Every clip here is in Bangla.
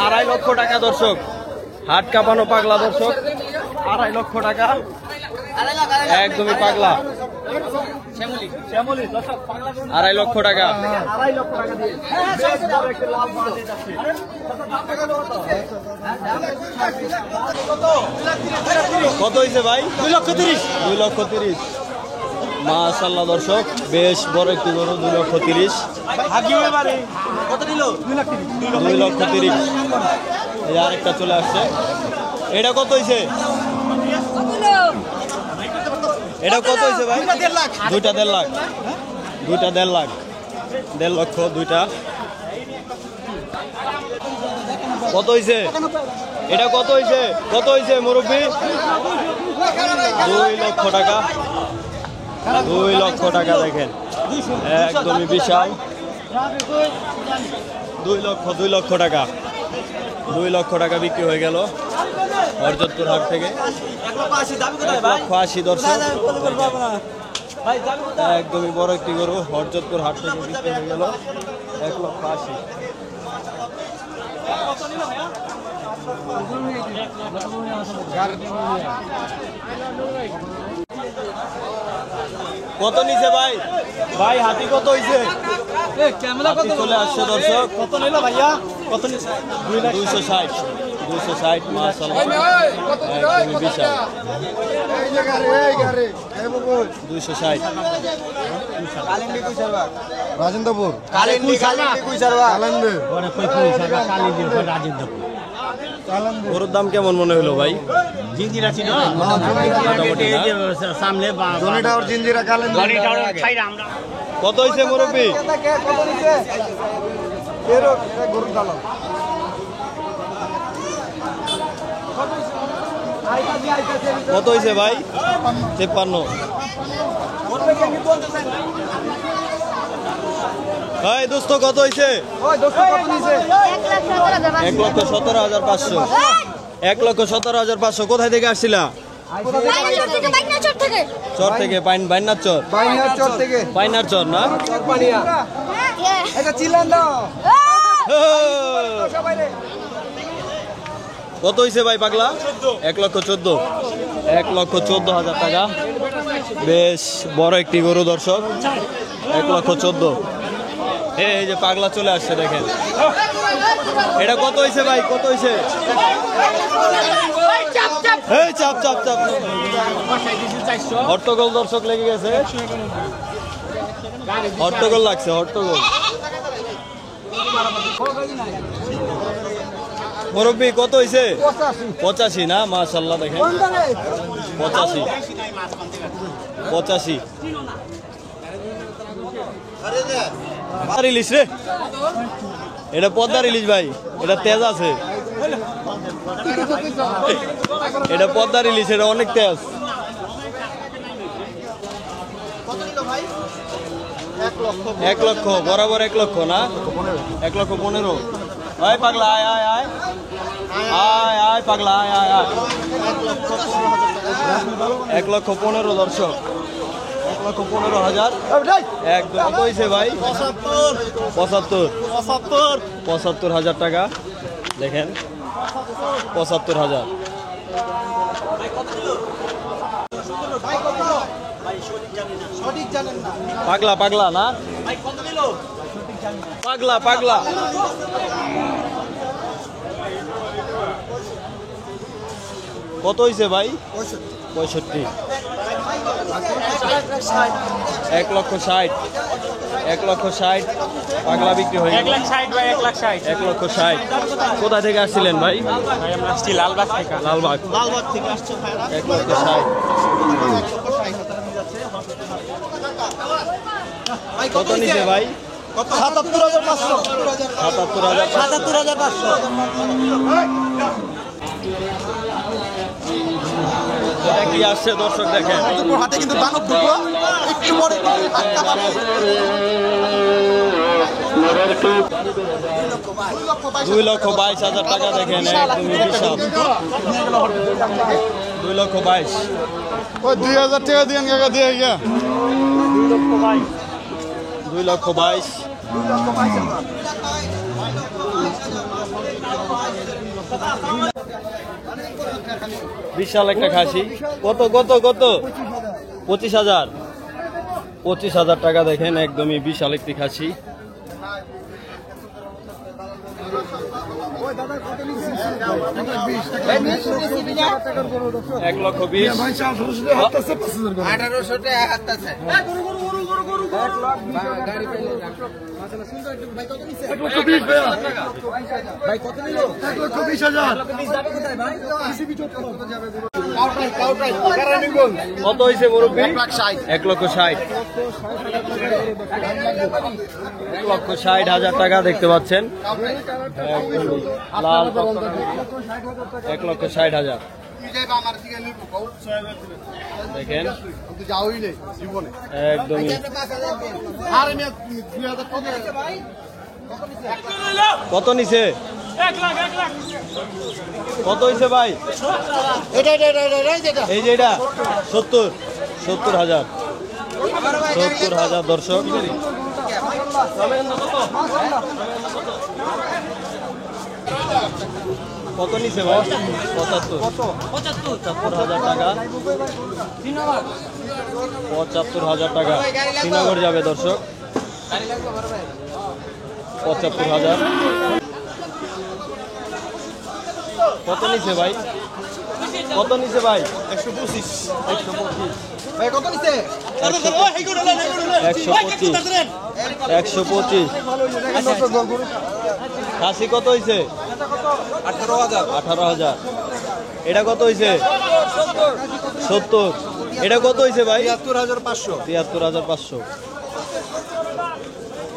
আড়াই লক্ষ টাকা দর্শক, হাট কাঁপানো পাগলা দর্শক, 2.5 লক্ষ টাকা, একদমই পাগলা, 2.5 লক্ষ টাকা। কত হয়েছে ভাই? 2,30,000। 2,30,000 মাশাআল্লাহ দর্শক, বেশ বড় একটি গরু। 2,30,000। কত নিল? 2,30,000। এই আরেকটা চলে আসছে। এটা কত হয়েছে? এটা কত হয়েছে ভাই? 2.5 লাখ। 2.5 লাখ। 2.5 লাখ, 1.5 লক্ষ দুইটা। কত হয়েছে? এটা কত হয়েছে? কত হয়েছে মুরব্বী? 2 লক্ষ টাকা। 2 লক্ষ টাকা দেখেন, একদমই বিশাল। 2 লক্ষ টাকা। 2 লক্ষ টাকা বিক্রি হয়ে গেল হরজতপুর হাট থেকে। 1,80,000 দর্শক, একদমই বড় একটি গরু হরজতপুর হাট থেকে বিক্রি হয়ে গেল 1,80,000। কত নিছে ভাই? ভাই হাতি কত হয়েছে? চলে আসছে দর্শক। কত নিল ভাইয়া? কত নিছে? 260। 260 মাশাআল্লাহ, একদমই বিশাল। 260। রাজেন্দ্রপুর গরুর দাম কেমন মনে হলো ভাই? জিঞ্জিরা ছিল সামনে জিঞ্জিরা কত হয়েছে মুরব্বী? কত হয়েছে ভাই? 53। ভাই দোস্ত কত হয়েছে? 1,17,500। 1,17,500। কোথায় থেকে আসছিলা? চর থেকে। বাইনার চর। বাইনার চর না? কত হয়েছে ভাই পাগলা? 1,14,000। 1,14,000 টাকা। বেশ বড় একটি গরু দর্শক, 1,14,000। এই যে পাগলা চলে আসছে দেখেন। এটা কত হয়েছে ভাই? কত হয়েছে? এই চাপ চাপ চাপ। হট্টগোল দর্শক লেগে গেছে, হট্টগোল লাগছে, হট্টগোল। মুরব্বী কত হয়েছে? 85 না? মাশাআল্লাহ দেখেন, 85। 85 ইলিশ রে, এটা পদ্মার ইলিশ ভাই, এটা তেজ আছে। এটা পদ্মার ইলিশ, এটা অনেক তেজ। 1 লক্ষ বরাবর, 1 লক্ষ না? 1,15,000। আয় পাগলা, আয় আয় আয় আয় আয় পাগলা, আয় আয় আয়। 1,15,000 দর্শক, 1,15,000। একদম। কত হয়েছে ভাই? 75,000 টাকা দেখেন, 75,000। পাগলা পাগলা না? পাগলা পাগলা। কত হয়েছে ভাই? 65। 1,60,000। 1,60,000 পাগলা বিক্রি হয়ে গেল। 1,60,000। কোথা থেকে আসছিলেন ভাই? আমরা আসছি লালবাগ থেকে। লালবাগ থেকে আসছে। 1,60,000। কত নিছে ভাই? 77,500। 77,500। এটা কি আসছে দর্শক দেখেন, হাতে কিন্তু দানব ঢুকলো একটু পরে। 2,22,000 টাকা দেখেন, একদমই বিশাল। 2,22,000। ওই 2,000 টাকা দিয়ে গিয়া 2,22,000 2,22,000। বিশাল একটা খাসি। কত কত কত? 25,000। 25,000 টাকা দেখেন, একদমই বিশাল একটি খাসি। এক লক্ষ 20। কত হয়েছে মুরব্বী? 1,60,000। 1,60,000 টাকা দেখতে পাচ্ছেন, একদমই লাল টকটকে। 1,60,000 দেখেন, একদমই। কত নিছে? কত হয়েছে ভাই? এই যে এটা 70,000। 70,000 দর্শক। কত নিছে ভাই? 75,000 টাকা। 75,000 টাকা শ্রীনগর যাবে দর্শক। 75,000। কত নিছে ভাই? কত নিছে ভাই? 125। 125 ভাই কত নিছে? 125। 125। খাসি কত হয়েছে? 18,000। এটা কত হয়েছে? 70। এটা কত হয়েছে ভাই? 73,500। 73,500।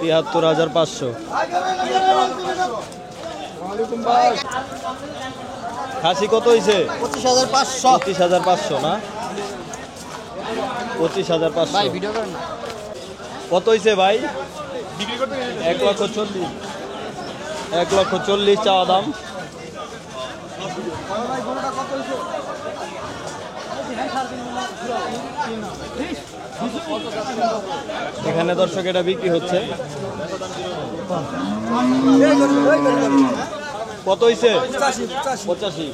73,500। খাসি কত হয়েছে? 25,500। 25,500 না? 25,500। কত হয়েছে ভাই? 1,40,000। 1,40,000 চাওয়া দাম। এখানে দর্শক এটা বিক্রি হচ্ছে। কত হয়েছে? 85।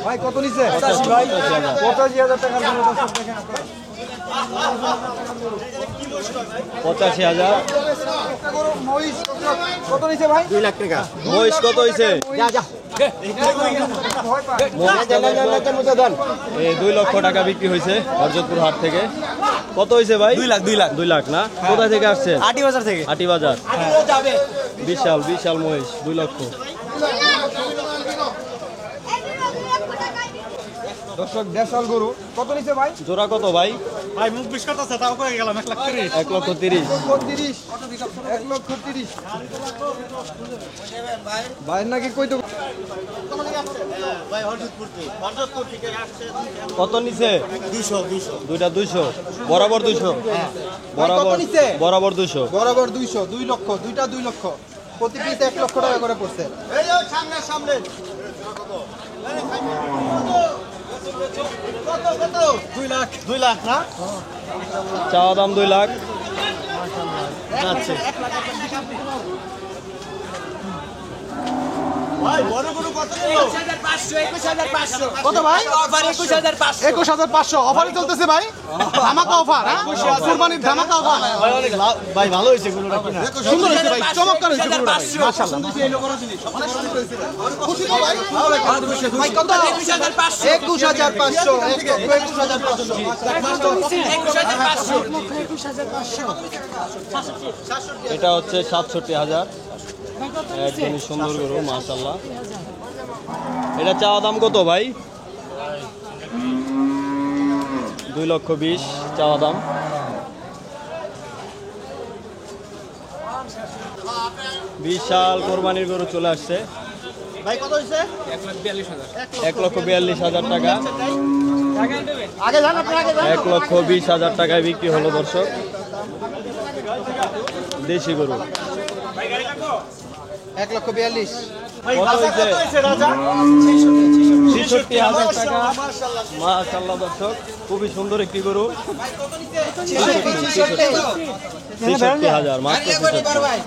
ভাই কত নিছে? 85,000। 85,000 টাকার জন্য দর্শক দেখেন আপনারা। 85,000। কত নিছে ভাই? 2 লাখ টাকা। মহিষ কত হয়েছে? যা যা। এই 2 লক্ষ টাকা বিক্রি হয়েছে হরজতপুর হাট থেকে। কত হয়েছে ভাই? 2 লাখ 2 লাখ 2 লাখ না? কোথায় থেকে আসছেন? আটি বাজার থেকে। আটি বাজার। বিশাল বিশাল মহিষ, 2 লক্ষ। দর্শক দেশাল গরু কত নিছে ভাই? জোড়া কত ভাই? ভাই মুখ বিস্কুট আছে তাও করে গেলাম 1,30,000। 1,30,000। 1,30,000। ভাই নাকি কইতো ভাই হরজতপুর থেকে আসছে। কত নিছে? 200 দুইটা 200। বরাবর 200। বরাবর নিছে? বরাবর 200। বরাবর 200। 2 লক্ষ, দুইটা 2 লক্ষ। প্রতি পিস 1 লক্ষ টাকা করে পড়ছে। এই যে সামনে সামনে। কত 2 লাখ 2 লাখ না? চাওয়া দাম 2 লাখ। আচ্ছা ভাই বড় গরু কত নিল? 21,500। কত ভাই? অফার 21,500। 21,500 অফারে চলতেছে ভাই। ধামাকা অফার, হ্যাঁ? কুরবানির ধামাকা অফার। ভাই অনেক ভাই ভালো হয়েছে গরুটা কিনা। সুন্দর হয়েছে ভাই, চমৎকার হয়েছে গরুটা ভাই। মাশাআল্লাহ। খুশি তো ভাই? ভাই কত? 21,500। 21,500। 21,500। 21,500। এটা হচ্ছে 67,000। একদমই সুন্দর গরু, মাশাআল্লাহ। এটা চাওয়া দাম কত ভাই? 2,20,000 চাওয়া দাম। বিশাল কোরবানির গরু চলে আসছে। ভাই কত হয়েছে? 1,42,000 টাকা। আগে যান আপনি আগে যান। 1,20,000 টাকায় বিক্রি হলো দর্শক। দেশি গরু। 1,42,000। ভাই কত রাজা হয়েছে? কত হয়েছে রাজা ৬৬,০০০ টাকা। মাশাআল্লাহ মাশাআল্লাহ দর্শক, খুবই সুন্দর একটি গরু। 66 ৬৬,০০০ মাত্র ৬৬,০০০।